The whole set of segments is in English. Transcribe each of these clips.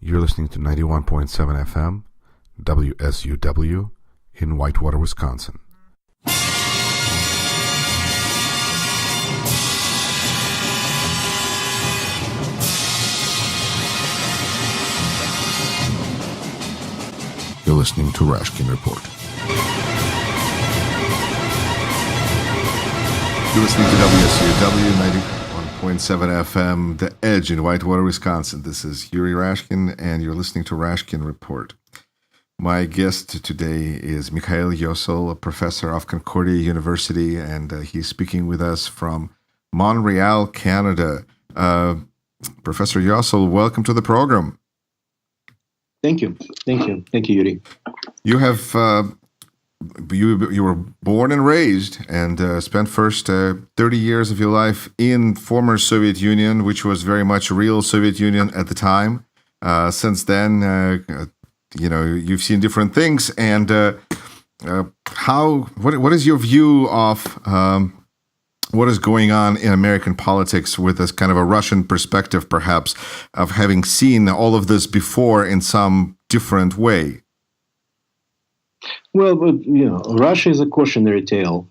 You're listening to 91.7 FM, WSUW, in Whitewater, Wisconsin. You're listening to Rashkin Report. You're listening to WSUW 91.7 FM, The Edge in Whitewater, Wisconsin. This is Yuri Rashkin, and you're listening to Rashkin Report. My guest today is Mikhail Iossel, a professor of Concordia University, and he's speaking with us from Montreal, Canada. Professor Iossel, welcome to the program. Thank you. Thank you, Yuri. You have you were born and raised and spent first 30 years of your life in former Soviet Union, which was very much a real Soviet Union at the time. Since then, you've seen different things. And what is your view of what is going on in American politics with this kind of a Russian perspective, perhaps, of having seen all of this before in some different way? Well, Russia is a cautionary tale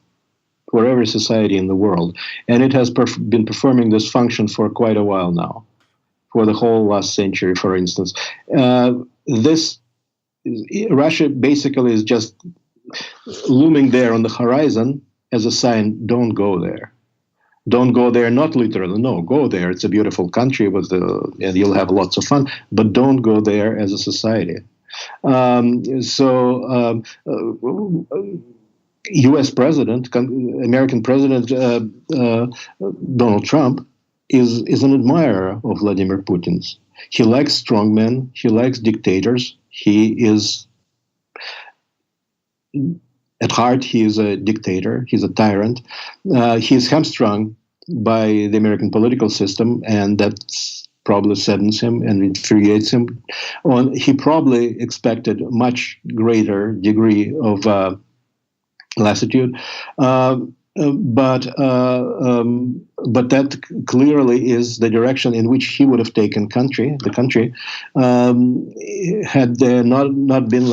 for every society in the world, and it has been performing this function for quite a while now, for the whole last century, for instance. Russia basically is just looming there on the horizon as a sign, don't go there. Don't go there, not literally, no, go there. It's a beautiful country and you'll have lots of fun, but don't go there as a society. U.S. President, American President Donald Trump is an admirer of Vladimir Putin's. He likes strongmen. He likes dictators. At heart, he is a dictator. He's a tyrant. He's hamstrung by the American political system, and that probably saddens him and infuriates him. He probably expected a much greater degree of lassitude, but that clearly is the direction in which he would have taken the country, had there not been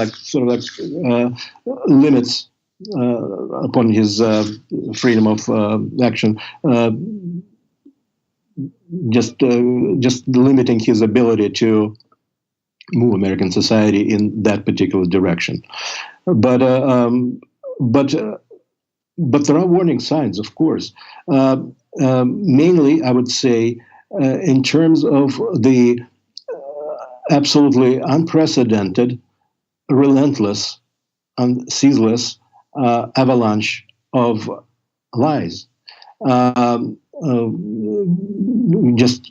limits upon his freedom of action, just limiting his ability to move American society in that particular direction. But there are warning signs, of course. Mainly, I would say, in terms of the absolutely unprecedented, relentless, and ceaseless avalanche of lies. Just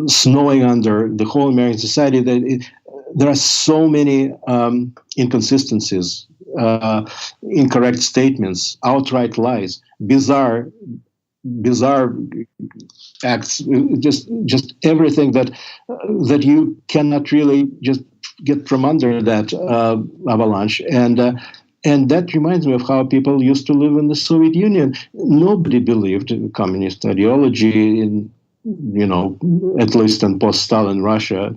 snowing under the whole American society. There are so many inconsistencies, incorrect statements, outright lies, bizarre acts, just everything that you cannot really just get from under that avalanche. And that reminds me of how people used to live in the Soviet Union. Nobody believed in communist ideology, at least in post-Stalin Russia.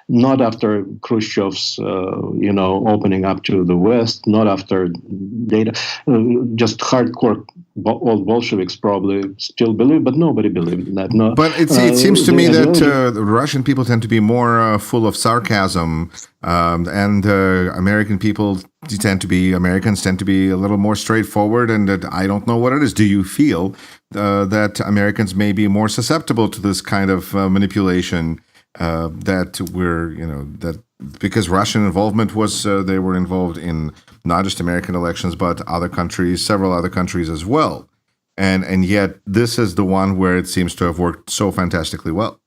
Not after Khrushchev's, opening up to the West. Not after data. Just hardcore old Bolsheviks probably still believe, but nobody believed in that. No. But it seems to me that the Russian people tend to be more full of sarcasm, and American people Americans tend to be a little more straightforward. And I don't know what it is. Do you feel that Americans may be more susceptible to this kind of manipulation? That because Russian involvement was, they were involved in not just American elections, but several other countries as well. And yet this is the one where it seems to have worked so fantastically well.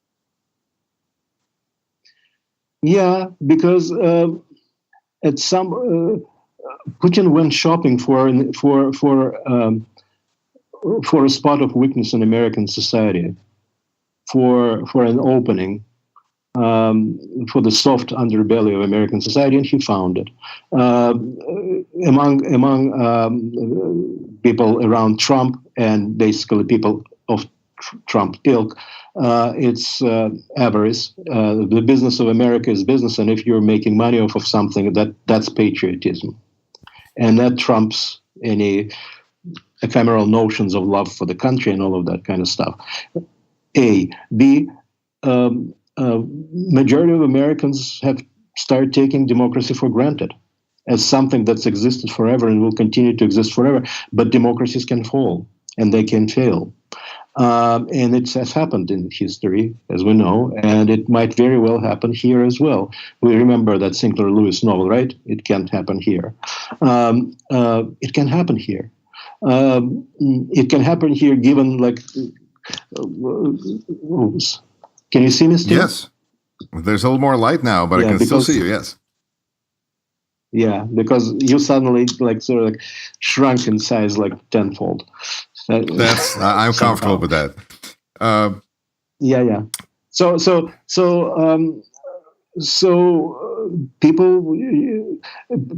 Yeah, because Putin went shopping for a spot of weakness in American society, for an opening. For the soft underbelly of American society, and he found it among people around Trump and basically people of Trump ilk. It's avarice. The business of America is business, and if you're making money off of something, that's patriotism, and that trumps any ephemeral notions of love for the country and all of that kind of stuff. A. B. Majority of Americans have started taking democracy for granted as something that's existed forever and will continue to exist forever. But democracies can fall and they can fail. And it has happened in history, as we know, and it might very well happen here as well. We remember that Sinclair Lewis novel, right? It can't happen here. It can happen here. It can happen here given, like, oops. Can you see me still? Yes. There's a little more light now, but I can still see you, yes. Yeah, because you suddenly sort of shrunk in size like tenfold. I'm comfortable with that. Yeah. So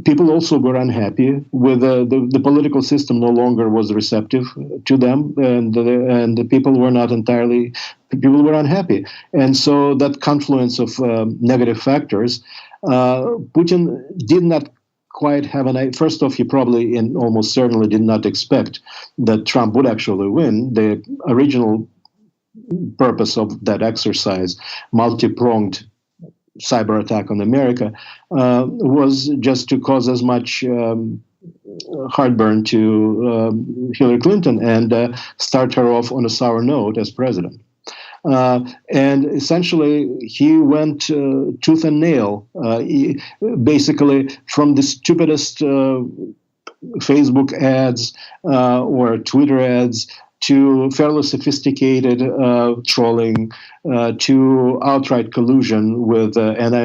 people also were unhappy with the political system. No longer was receptive to them, and the people were unhappy, and so that confluence of negative factors. Putin did not quite have first off, he probably and almost certainly did not expect that Trump would actually win. The original purpose of that exercise, multi-pronged cyber attack on America, was just to cause as much heartburn to Hillary Clinton and start her off on a sour note as president. And essentially, he went tooth and nail, basically from the stupidest Facebook ads or Twitter ads to fairly sophisticated trolling, to outright collusion with, and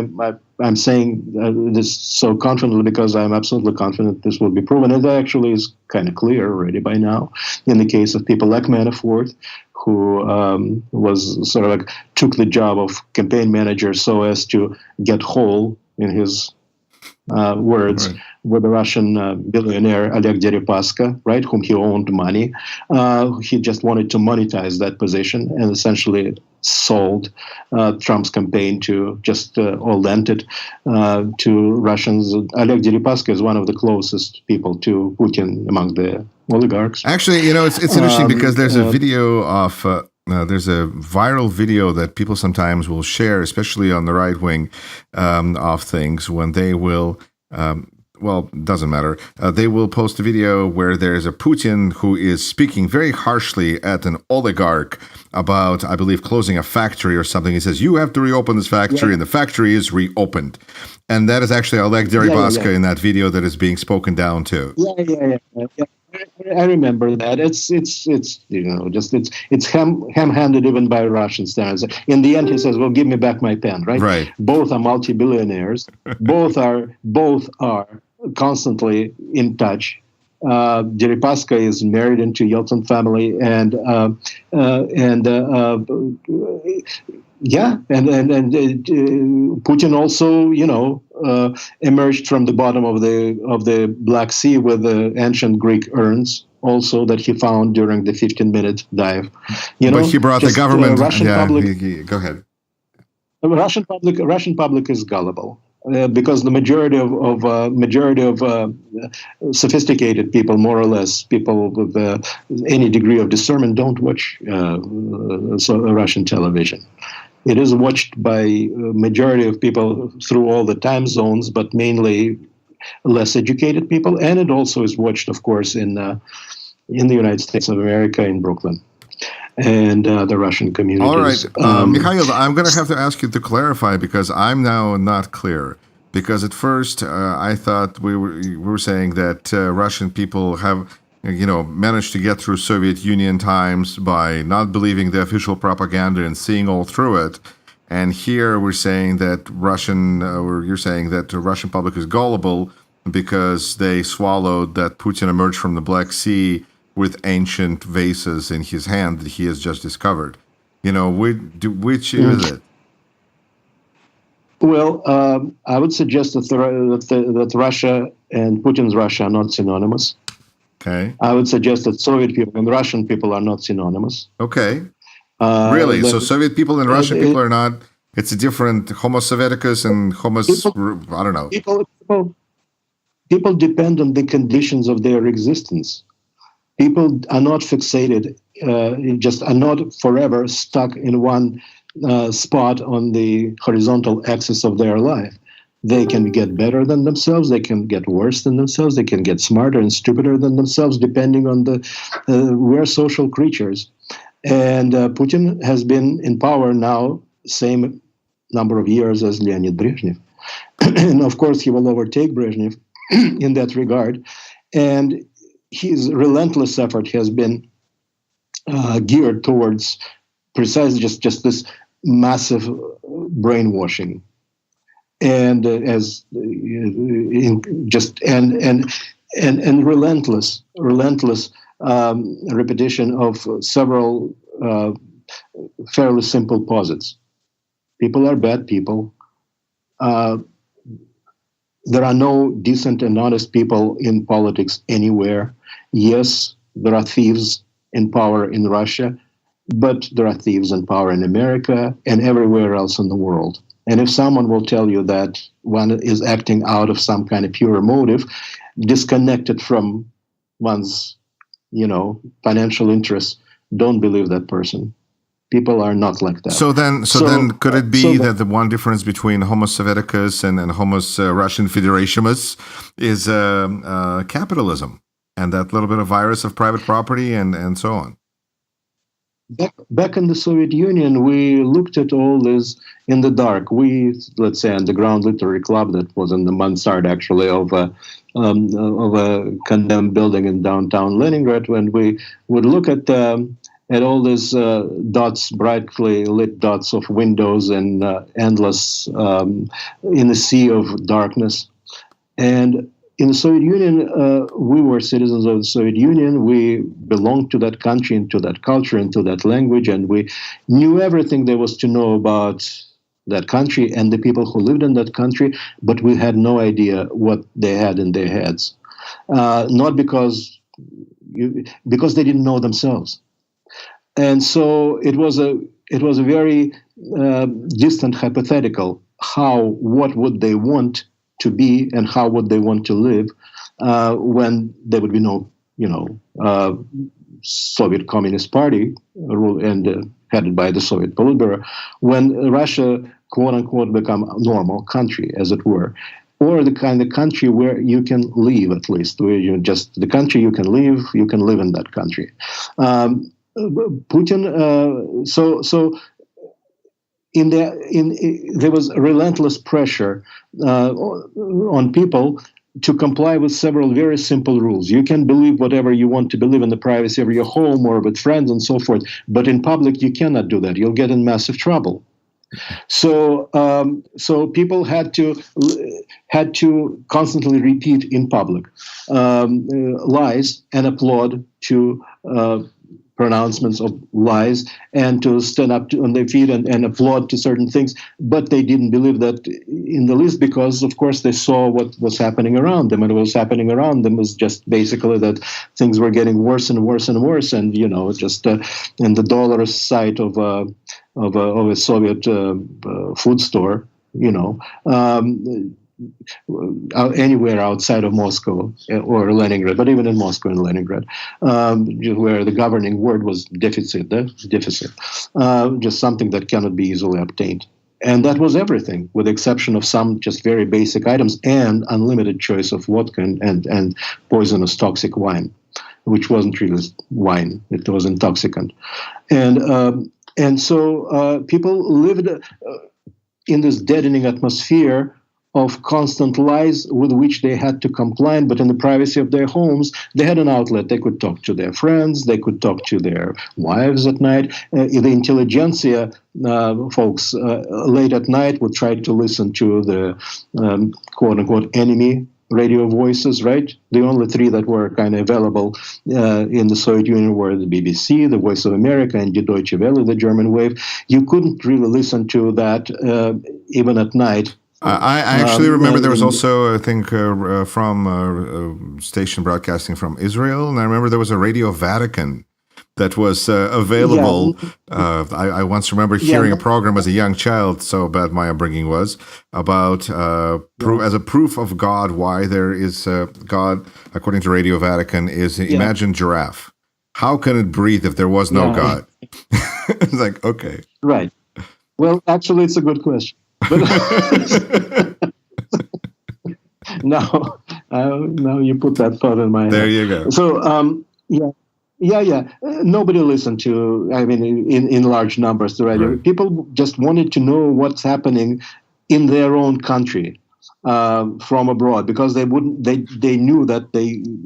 I'm saying this so confidently because I'm absolutely confident this will be proven. And that actually is kind of clear already by now in the case of people like Manafort, who was sort of took the job of campaign manager so as to get whole, in his words, right, with the Russian billionaire Oleg Deripaska, right, whom he owned money. He just wanted to monetize that position and essentially sold Trump's campaign to or lent it to Russians. Oleg Deripaska is one of the closest people to Putin among the oligarchs. Actually, it's interesting because there's a video of there's a viral video that people sometimes will share, especially on the right wing of things, when they will. Well, doesn't matter. They will post a video where there's a Putin who is speaking very harshly at an oligarch about, I believe, closing a factory or something. He says, you have to reopen this factory, and the factory is reopened. And that is actually Oleg Deripaska in that video that is being spoken down to. Yeah. I remember that. It's ham-handed even by Russian standards. In the end, he says, "Well, give me back my pen." Right. Both are multi-billionaires. both are constantly in touch. Deripaska is married into Yeltsin family, and Putin also, emerged from the bottom of the Black Sea with the ancient Greek urns, also that he found during the 15-minute dive. But he brought the government. Russian public. Go ahead. The Russian public is gullible. Because the majority of sophisticated people, more or less, people with any degree of discernment, don't watch Russian television. It is watched by a majority of people through all the time zones, but mainly less educated people, and it also is watched, of course, in the United States of America, in Brooklyn, and the Russian communities. All right, Mikhail, I'm going to have to ask you to clarify because I'm now not clear. Because at first I thought we were saying that Russian people have, managed to get through Soviet Union times by not believing the official propaganda and seeing all through it. And here we're saying that you're saying that the Russian public is gullible because they swallowed that Putin emerged from the Black Sea with ancient vases in his hand that he has just discovered. Which is it? Well, I would suggest that Russia and Putin's Russia are not synonymous. Okay. I would suggest that Soviet people and Russian people are not synonymous. Okay. Really? So Soviet people and Russian people are not. It's a different Homo Sovieticus and I don't know. People depend on the conditions of their existence. People are not fixated, just are not forever stuck in one spot on the horizontal axis of their life. They can get better than themselves. They can get worse than themselves. They can get smarter and stupider than themselves, depending on we're social creatures. And Putin has been in power now, same number of years as Leonid Brezhnev. And of course, he will overtake Brezhnev in that regard. And his relentless effort has been geared towards precisely just this massive brainwashing, and and relentless repetition of several fairly simple posits. People are bad people. There are no decent and honest people in politics anywhere. Yes, there are thieves in power in Russia, but there are thieves in power in America and everywhere else in the world. And if someone will tell you that one is acting out of some kind of pure motive, disconnected from one's, financial interests, don't believe that person. People are not like that. So then, could it be that the one difference between Homo Sovieticus and Homo Russian Federationis is capitalism and that little bit of virus of private property and so on? Back in the Soviet Union, we looked at all this in the dark. We, let's say, underground literary club that was in the mansard, actually, of a condemned building in downtown Leningrad, when we would look at all these dots, brightly lit dots of windows and endless in a sea of darkness. And in the Soviet Union, we were citizens of the Soviet Union. We belonged to that country, and to that culture, and to that language, and we knew everything there was to know about that country and the people who lived in that country, but we had no idea what they had in their heads. Not because they didn't know themselves. And so it was a very distant hypothetical. What would they want to be, and how would they want to live when there would be no, Soviet Communist Party and headed by the Soviet Politburo, when Russia, quote unquote, become a normal country, as it were, or the kind of country where you can live, at least, where the country you can live in that country. Putin, there was relentless pressure on people to comply with several very simple rules. You can believe whatever you want to believe in the privacy of your home or with friends and so forth, but in public you cannot do that. You'll get in massive trouble. So people had to constantly repeat in public lies and applaud to pronouncements of lies, and to stand up on their feet and applaud to certain things. But they didn't believe that in the least, because, of course, they saw what was happening around them. And what was happening around them was just basically that things were getting worse and worse and worse. And, just in the dollar site of a Soviet food store, anywhere outside of Moscow or Leningrad, but even in Moscow and Leningrad, where the governing word was deficit, just something that cannot be easily obtained. And that was everything, with the exception of some just very basic items and unlimited choice of vodka and poisonous toxic wine, which wasn't really wine, it was intoxicant. And so people lived in this deadening atmosphere of constant lies with which they had to comply, but in the privacy of their homes, they had an outlet. They could talk to their friends, they could talk to their wives at night. The intelligentsia folks late at night would try to listen to the quote-unquote enemy radio voices, right? The only three that were kind of available in the Soviet Union were the BBC, the Voice of America, and Die Deutsche Welle, the German wave. You couldn't really listen to that even at night. I actually remember there was also, I think, from station broadcasting from Israel, and I remember there was a Radio Vatican that was available. I once remember hearing a program as a young child, so bad my upbringing was, about as a proof of God, why there is God, according to Radio Vatican, is an imagined giraffe. How can it breathe if there was no God? It's like, okay. Right. Well, actually, it's a good question. But now you put that thought in my head. There you go. So, nobody listened to, I mean, in large numbers, the radio. Right. People just wanted to know what's happening in their own country from abroad, because they knew that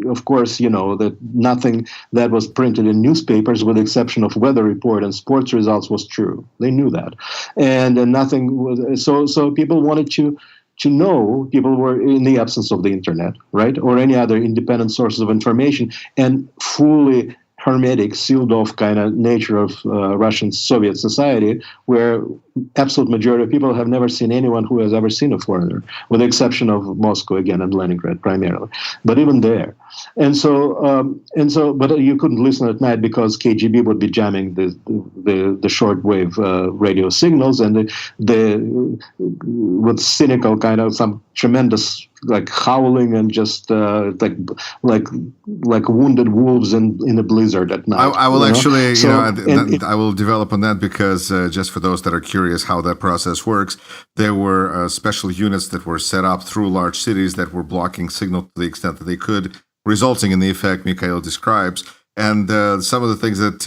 of course, that nothing that was printed in newspapers, with the exception of weather report and sports results, was true. They knew that, and nothing was. So people wanted to know. People were in the absence of the internet, right, or any other independent sources of information, and fully hermetic, sealed off kind of nature of Russian Soviet society, where absolute majority of people have never seen anyone who has ever seen a foreigner, with the exception of Moscow again and Leningrad primarily. But even there, and so, but you couldn't listen at night because KGB would be jamming the shortwave radio signals, and the with cynical kind of some tremendous like howling and just like wounded wolves in a blizzard at night. I will actually, I will develop on that, because just for those that are curious how that process works, there were special units that were set up through large cities that were blocking signal to the extent that they could, resulting in the effect Mikhail describes. And some of the things that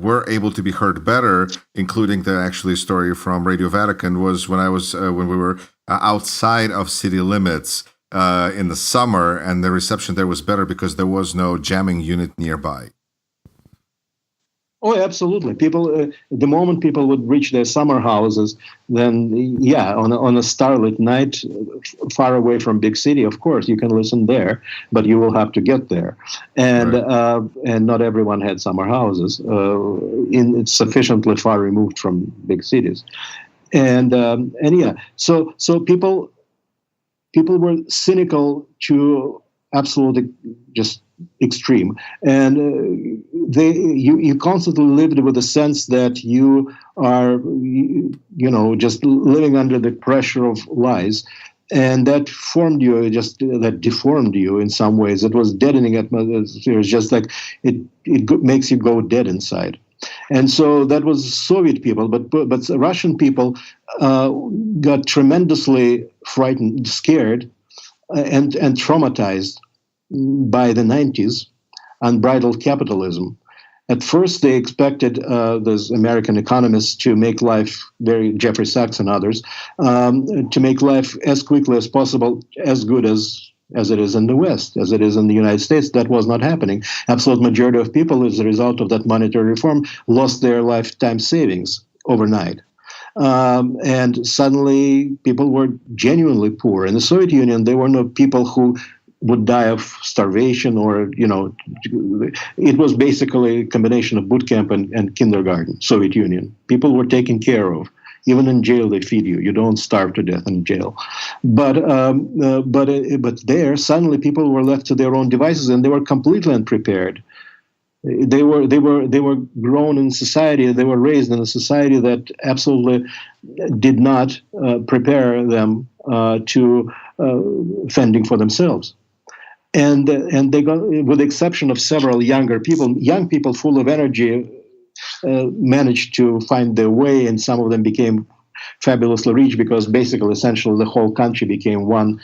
were able to be heard better, including the actually story from Radio Vatican, was when we were outside of city limits in the summer, and the reception there was better because there was no jamming unit nearby. Oh, absolutely. People, the moment people would reach their summer houses, then on a starlit night, far away from big city, of course you can listen there, but you will have to get there, and right. And not everyone had summer houses it's sufficiently far removed from big cities, so people were cynical to absolutely just extreme, and you constantly lived with the sense that you are just living under the pressure of lies, and that formed you, that deformed you in some ways. It was deadening atmosphere. It's just like it makes you go dead inside. And so that was Soviet people, but Russian people got tremendously frightened, scared, and traumatized by the 90s, unbridled capitalism. At first, they expected those American economists to make life, Jeffrey Sachs and others, to make life as quickly as possible, as good as it is in the West, as it is in the United States. That was not happening. Absolute majority of people, as a result of that monetary reform, lost their lifetime savings overnight. And suddenly, people were genuinely poor. In the Soviet Union, there were no people who would die of starvation, or it was basically a combination of boot camp and kindergarten. Soviet Union, people were taken care of. Even in jail, they feed you. You don't starve to death in jail. But there, suddenly, people were left to their own devices, and they were completely unprepared. They were grown in society. They were raised in a society that absolutely did not prepare them to fending for themselves. And they got, with the exception of several young people full of energy, managed to find their way, and some of them became fabulously rich, because basically, essentially, the whole country became one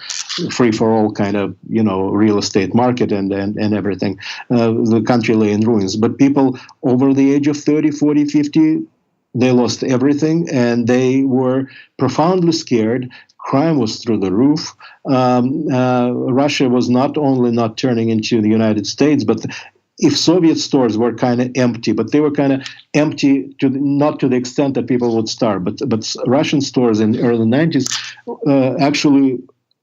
free-for-all kind of, real estate market, and everything. The country lay in ruins. But people over the age of 30, 40, 50, they lost everything, and they were profoundly scared. Crime was through the roof. Russia was not only not turning into the United States, but if Soviet stores were kind of empty, but they were kind of empty not to the extent that people would starve, but Russian stores in the early 90s actually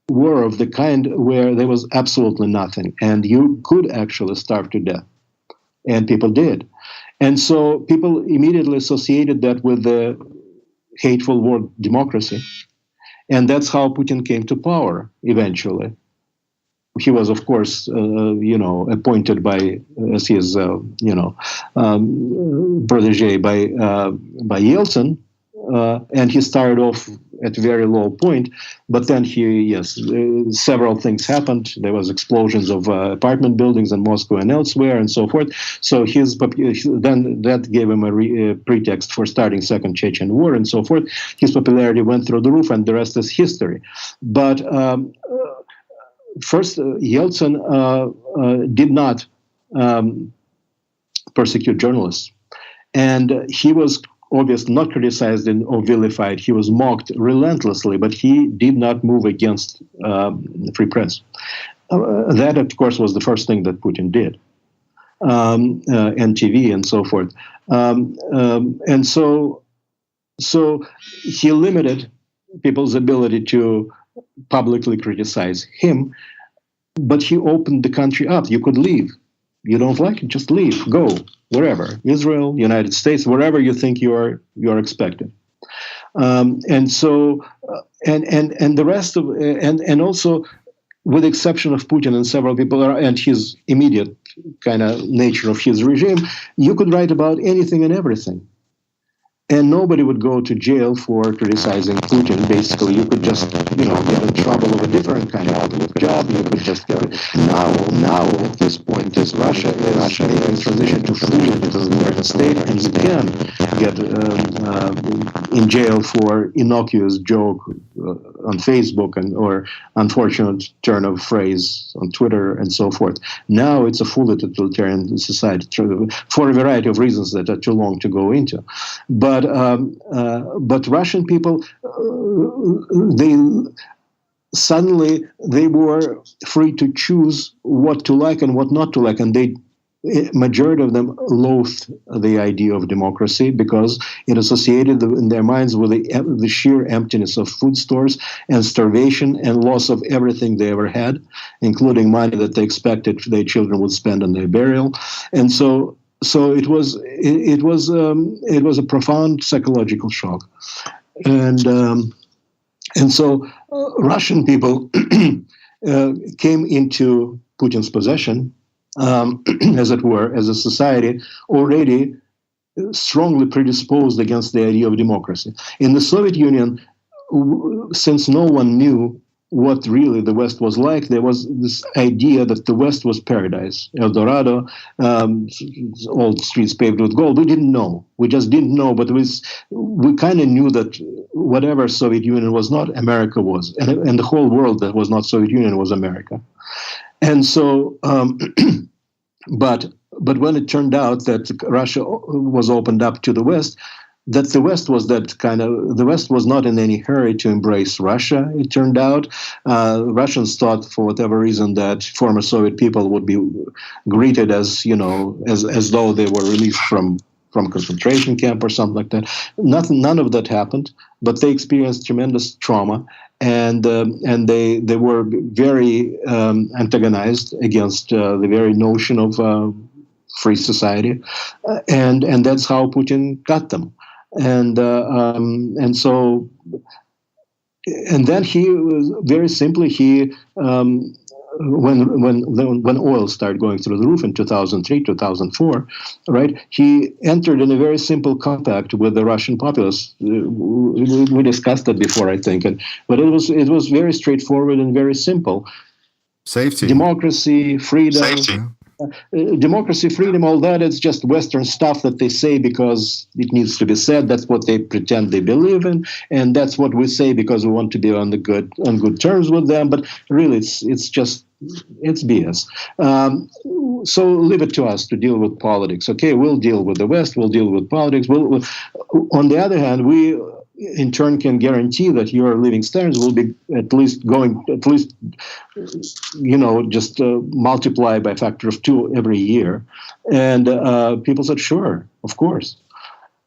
were of the kind where there was absolutely nothing, and you could actually starve to death, and people did. And so people immediately associated that with the hateful word democracy, and that's how Putin came to power eventually. he was, of course, appointed by as his, protege by Yeltsin, and he started off at a very low point. But then several things happened. There was explosions of apartment buildings in Moscow and elsewhere, and so forth. So then that gave him a pretext for starting Second Chechen War and so forth. His popularity went through the roof, and the rest is history. But first, Yeltsin did not persecute journalists, and he was obviously not criticized or vilified. He was mocked relentlessly, but he did not move against free press. That, of course, was the first thing that Putin did, and TV and so forth. And so he limited people's ability to publicly criticize him, but he opened the country up. You could leave. You don't like it, just leave, go wherever, Israel, United States, wherever you think you are expected. And so, and the rest of, and also, with the exception of Putin and several people, and his immediate kind of nature of his regime, you could write about anything and everything. And nobody would go to jail for criticizing Putin. Basically, you could just, get in trouble of a different kind of job. You could just get now at this point, Russia is making transition to fully totalitarian state, and you can get in jail for innocuous joke on Facebook or unfortunate turn of phrase on Twitter and so forth. Now it's a fully totalitarian society for a variety of reasons that are too long to go into. But Russian people, they were free to choose what to like and what not to like, and majority of them loathed the idea of democracy because it associated in their minds with the sheer emptiness of food stores and starvation and loss of everything they ever had, including money that they expected their children would spend on their burial, and so it was a profound psychological shock, and so Russian people came into Putin's possession, as it were, as a society already strongly predisposed against the idea of democracy. In the Soviet Union, since no one knew what really the West was like, there was this idea that the West was paradise, El Dorado, all streets paved with gold. We didn't know. We just didn't know, but we kind of knew that whatever Soviet Union was not, America was. And the whole world that was not Soviet Union was America. And so, but when it turned out that Russia was opened up to the West, that the West was not in any hurry to embrace Russia. It turned out Russians thought, for whatever reason, that former Soviet people would be greeted as though they were released from concentration camp or something like that. None of that happened, but they experienced tremendous trauma, and they were very antagonized against the very notion of free society, and that's how Putin got them. And so, and then he very simply when oil started going through the roof in 2003, 2004, right? He entered in a very simple compact with the Russian populace. We discussed that before, I think, but it was very straightforward and very simple. Safety, democracy, freedom. Democracy, freedom, all that, it's just Western stuff that they say because it needs to be said. That's what they pretend they believe in, and that's what we say because we want to be on good terms with them. But really, it's BS. So leave it to us to deal with politics. Okay, we'll deal with the West. We'll deal with politics. On the other hand, we in turn can guarantee that your living standards will be just multiply by a factor of 2 every year. And people said, sure, of course.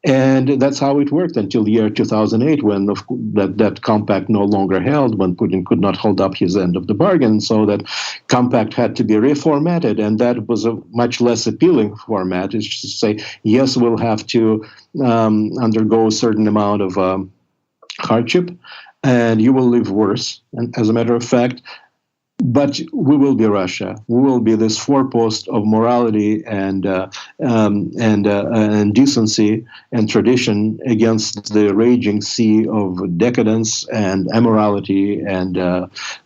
And that's how it worked until the year 2008, when that compact no longer held, when Putin could not hold up his end of the bargain. So that compact had to be reformatted, and that was a much less appealing format. It's just to say, yes, we'll have to undergo a certain amount of hardship, and you will live worse. And as a matter of fact, But we will be Russia. We will be this forepost of morality and decency and tradition against the raging sea of decadence and immorality and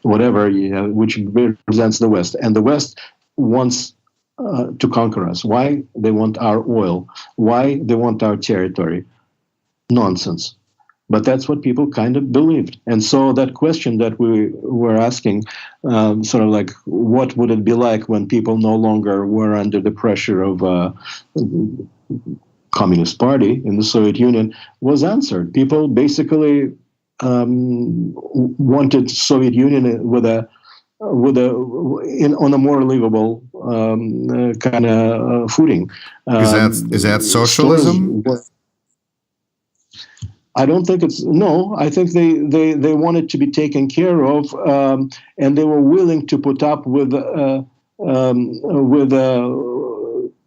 whatever, which represents the West. And the West wants to conquer us. Why? They want our oil. Why? They want our territory. Nonsense. But that's what people kind of believed. And so that question that we were asking, sort of like, what would it be like when people no longer were under the pressure of Communist Party in the Soviet Union, was answered. People basically wanted Soviet Union on a more livable kind of footing. Is that socialism? I don't think it's no. I think they wanted to be taken care of, and they were willing to put up with a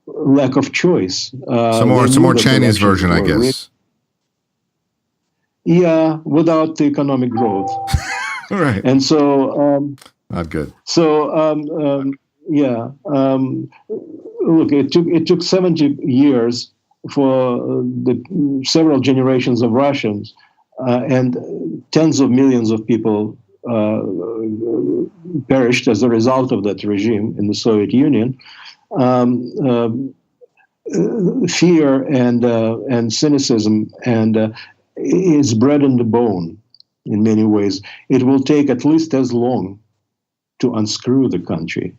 lack of choice. Some more Chinese version, I guess. Yeah, without the economic growth. Right. And so not good. So look, it took 70 years for the several generations of Russians and tens of millions of people perished as a result of that regime in the Soviet Union. Fear and cynicism is bred in the bone in many ways. It will take at least as long to unscrew the country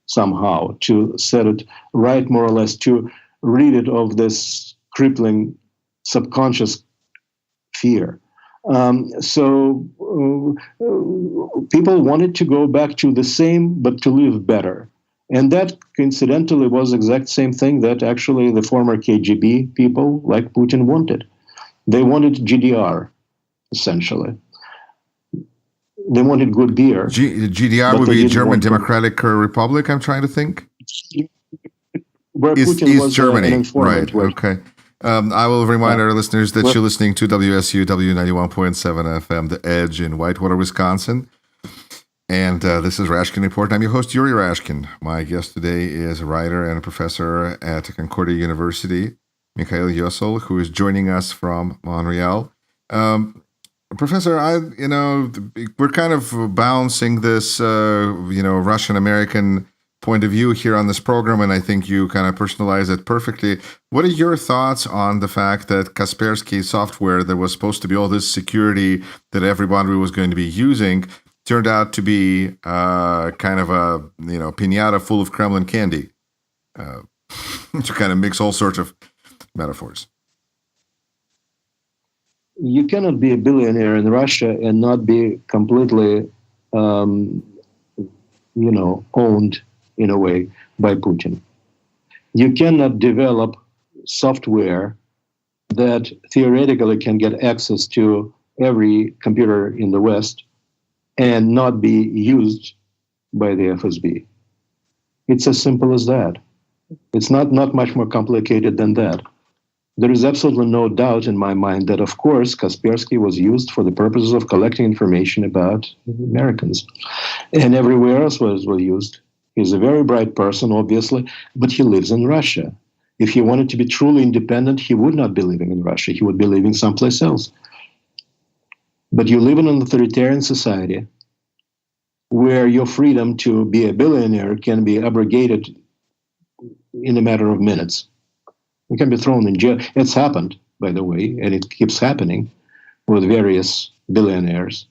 somehow, to set it right more or less, to rid it of this crippling subconscious fear. So people wanted to go back to the same, but to live better. And that, coincidentally, was the exact same thing that actually the former KGB people like Putin wanted. They wanted GDR, essentially. They wanted good beer. GDR would be German Democratic Republic, I'm trying to think. Where Putin was Germany, right? Okay. I will remind our listeners that you're listening to WSUW 91.7 FM, The Edge in Whitewater, Wisconsin. And this is Rashkin Report. I'm your host, Yuri Rashkin. My guest today is a writer and a professor at Concordia University, Mikhail Iossel, who is joining us from Montreal. Professor, we're kind of balancing this, Russian-American point of view here on this program, and I think you kind of personalize it perfectly. What are your thoughts on the fact that Kaspersky software that was supposed to be all this security that everybody was going to be using turned out to be kind of a piñata full of Kremlin candy, to kind of mix all sorts of metaphors? You cannot be a billionaire in Russia and not be completely, owned in a way by Putin. You cannot develop software that theoretically can get access to every computer in the West and not be used by the FSB. It's as simple as that. It's not much more complicated than that. There is absolutely no doubt in my mind that, of course, Kaspersky was used for the purposes of collecting information about Americans. And everywhere else was used. He's a very bright person, obviously, but he lives in Russia. If he wanted to be truly independent, he would not be living in Russia. He would be living someplace else. But you live in an authoritarian society where your freedom to be a billionaire can be abrogated in a matter of minutes. You can be thrown in jail. It's happened, by the way, and it keeps happening with various billionaires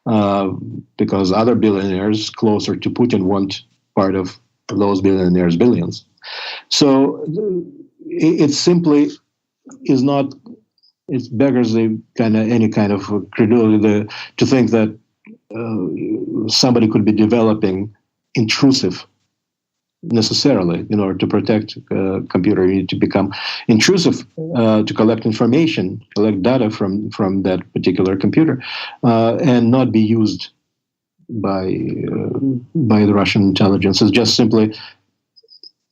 because other billionaires closer to Putin want part of those billionaires' billions. So it simply is not, it beggars any kind of credulity to think that somebody could be developing intrusive necessarily in order to protect a computer. You need to become intrusive to collect information, collect data from that particular computer, and not be used by the Russian intelligence. It's just simply,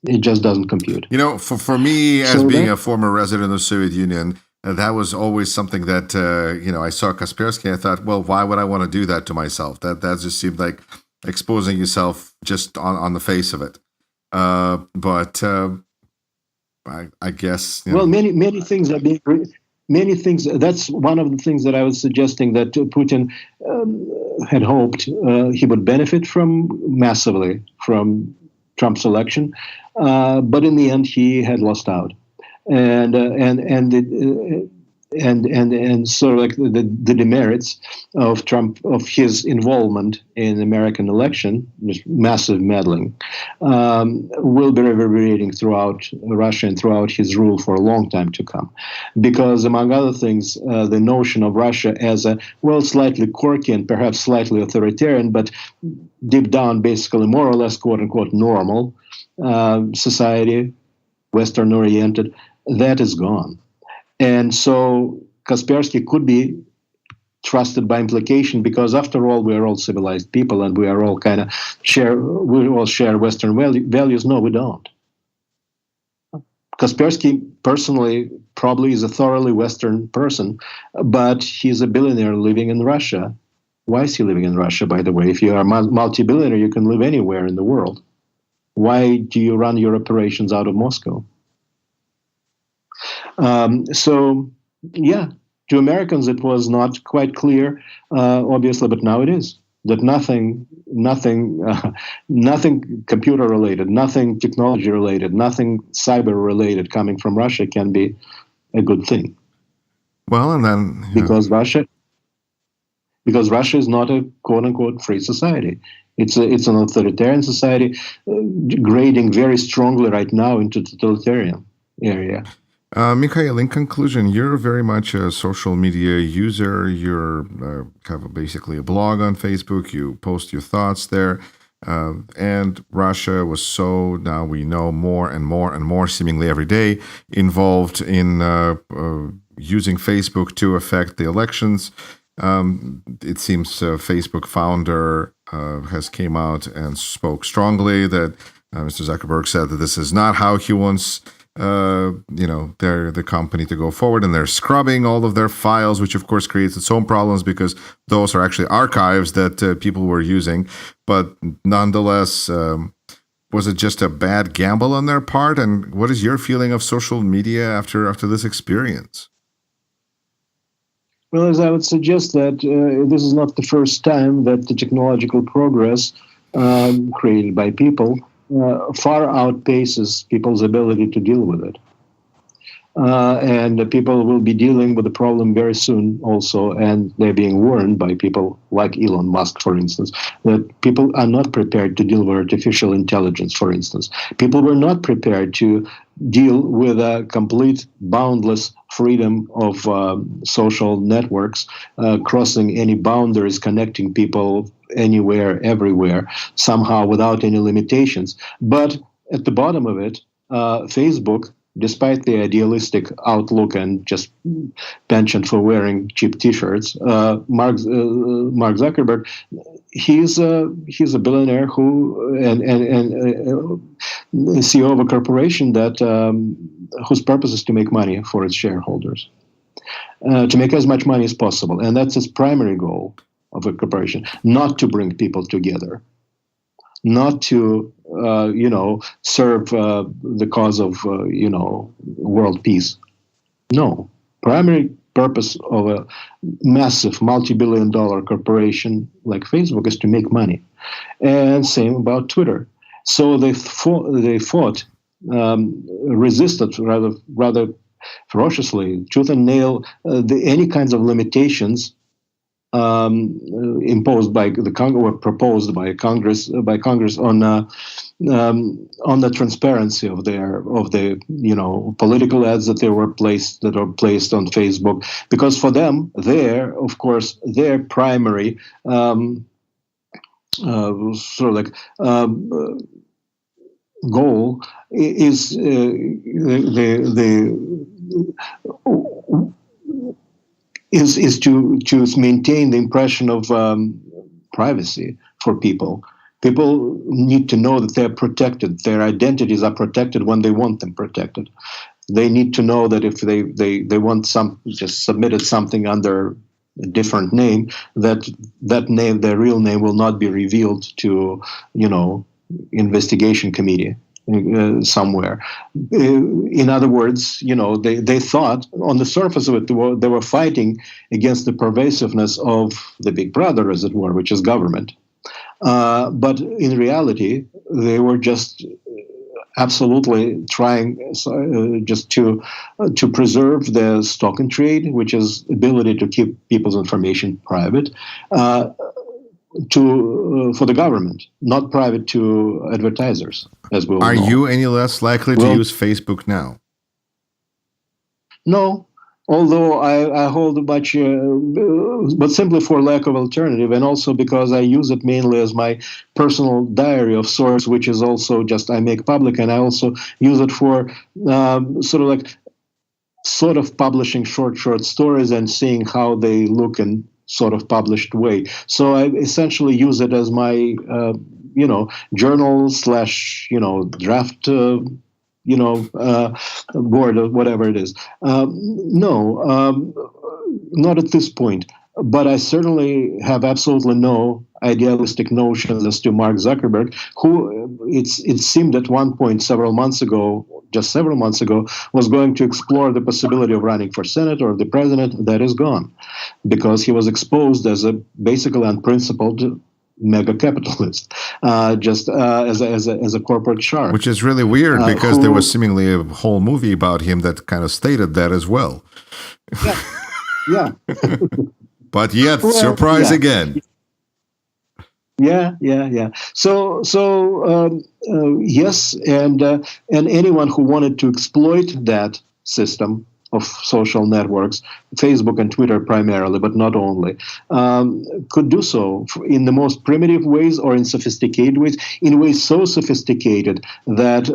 it just doesn't compute. For me, as being a former resident of the Soviet Union, that was always something that, I saw Kaspersky, I thought, well, why would I want to do that to myself? That just seemed like exposing yourself just on the face of it. But I guess well, many things are being. Many things. That's one of the things that I was suggesting that Putin had hoped he would benefit from massively from Trump's election, but in the end he had lost out, and sort of like the demerits of Trump, of his involvement in the American election, this massive meddling, will be reverberating throughout Russia and throughout his rule for a long time to come. Because among other things, the notion of Russia as a, well, slightly quirky and perhaps slightly authoritarian, but deep down basically more or less quote unquote normal society, Western oriented, that is gone. And so Kaspersky could be trusted by implication because, after all, we are all civilized people and we are all kind of we all share Western values. No, we don't. Kaspersky personally probably is a thoroughly Western person, but he's a billionaire living in Russia. Why is he living in Russia, by the way? If you are a multi-billionaire, you can live anywhere in the world. Why do you run your operations out of Moscow? So, yeah, to Americans it was not quite clear, obviously, but now it is. That nothing computer related, nothing technology related, nothing cyber related coming from Russia can be a good thing. Well, and then because Russia is not a quote unquote free society. It's an authoritarian society, grading very strongly right now into totalitarian area. Mikhail, in conclusion, you're very much a social media user. You're have basically a blog on Facebook. You post your thoughts there. And Russia was so, now we know, more and more and more, seemingly every day, involved in using Facebook to affect the elections. It seems Facebook founder has came out and spoke strongly that Mr. Zuckerberg said that this is not how he wants the company to go forward, and they're scrubbing all of their files, which of course creates its own problems because those are actually archives that people were using. But nonetheless, was it just a bad gamble on their part? And what is your feeling of social media after this experience? Well, as I would suggest that this is not the first time that the technological progress created by people far outpaces people's ability to deal with it. And people will be dealing with the problem very soon also, and they're being warned by people like Elon Musk, for instance, that people are not prepared to deal with artificial intelligence, for instance. People were not prepared to deal with a complete boundless freedom of social networks, crossing any boundaries, connecting people anywhere, everywhere, somehow without any limitations. But at the bottom of it, Facebook, despite the idealistic outlook and just penchant for wearing cheap T-shirts, Mark Zuckerberg, he's a billionaire who and CEO of a corporation that whose purpose is to make money for its shareholders, to make as much money as possible, and that's his primary goal of a corporation, not to bring people together, not to serve the cause of world peace. No, primary purpose of a massive multi-billion-dollar corporation like Facebook is to make money, and same about Twitter. So they fought, resisted rather ferociously, tooth and nail, any kinds of limitations imposed by the Congress or proposed by Congress on the transparency of the political ads that are placed on Facebook, because for them, their primary goal is is to maintain the impression of privacy for people. People need to know that they're protected. Their identities are protected when they want them protected. They need to know that if they want just submitted something under different name, that name, their real name, will not be revealed to, investigation committee somewhere. In other words, they thought on the surface of it, they were fighting against the pervasiveness of the big brother, as it were, which is government. But in reality, they were just absolutely trying just to preserve the stock and trade, which is ability to keep people's information private, for the government, not private to advertisers, as we all know. Are you any less likely to use Facebook now? No. Although I hold a bunch, but simply for lack of alternative, and also because I use it mainly as my personal diary of sorts, which is also just I make public, and I also use it for sort of publishing short stories and seeing how they look in sort of published way. So I essentially use it as my journal / draft. Board or whatever it is. No, not at this point. But I certainly have absolutely no idealistic notions as to Mark Zuckerberg, who it seemed at one point several months ago, was going to explore the possibility of running for Senate or the president. That is gone, because he was exposed as a basically unprincipled mega capitalist, just as a corporate shark. Which is really weird, because there was seemingly a whole movie about him that kind of stated that as well. Yeah. But yet, surprise again. Yeah. So yes, and anyone who wanted to exploit that system of social networks, Facebook and Twitter primarily, but not only, could do so in the most primitive ways or in sophisticated ways, in ways so sophisticated that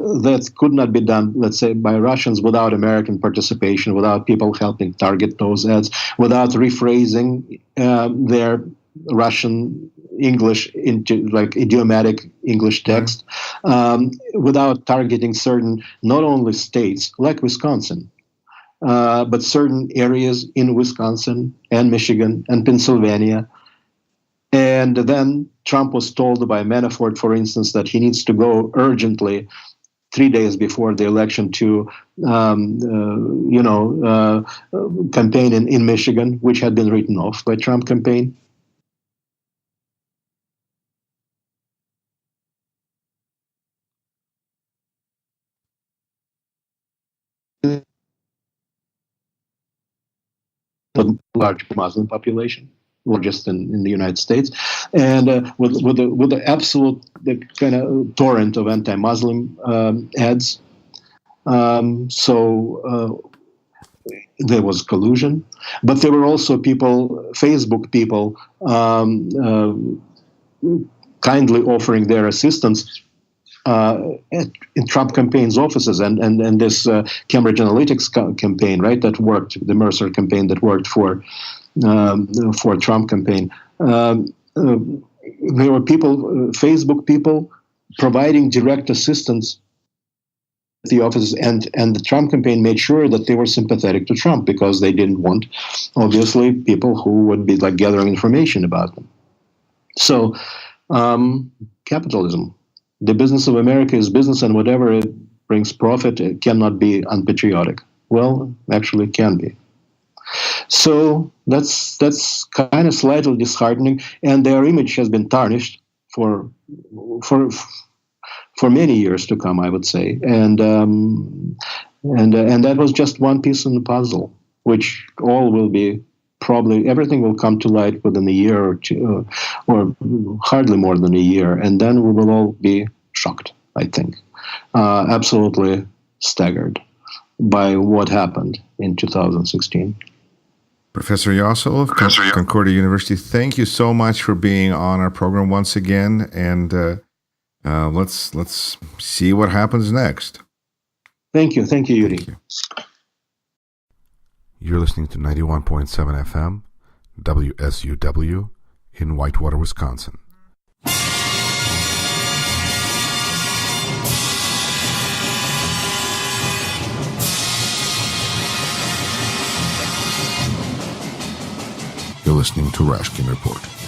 could not be done, let's say, by Russians without American participation, without people helping target those ads, without rephrasing their Russian English into like idiomatic English text, without targeting certain, not only states like Wisconsin, but certain areas in Wisconsin and Michigan and Pennsylvania. And then Trump was told by Manafort, for instance, that he needs to go urgently 3 days before the election to, campaign in Michigan, which had been written off by Trump campaign. Large Muslim population, largest in the United States, and with the absolute kind of torrent of anti-Muslim ads. So there was collusion, but there were also Facebook people, kindly offering their assistance in Trump campaign's offices, and this Cambridge Analytics campaign, right, that worked, the Mercer campaign that worked for Trump campaign. There were people, Facebook people, providing direct assistance at the offices, and the Trump campaign made sure that they were sympathetic to Trump, because they didn't want, obviously, people who would be like gathering information about them. So, capitalism. The business of America is business, and whatever it brings profit, it cannot be unpatriotic. Well, actually, it can be. So that's kind of slightly disheartening, and their image has been tarnished for many years to come, I would say. And that was just one piece in the puzzle, which all will be. Probably everything will come to light within a year or two, or hardly more than a year, and then we will all be shocked, I think, absolutely staggered by what happened in 2016. Professor Iossel of Concordia University, thank you so much for being on our program once again, and let's see what happens next. Thank you, Yuri. Thank you. You're listening to 91.7 FM, WSUW, in Whitewater, Wisconsin. You're listening to Rashkin Report.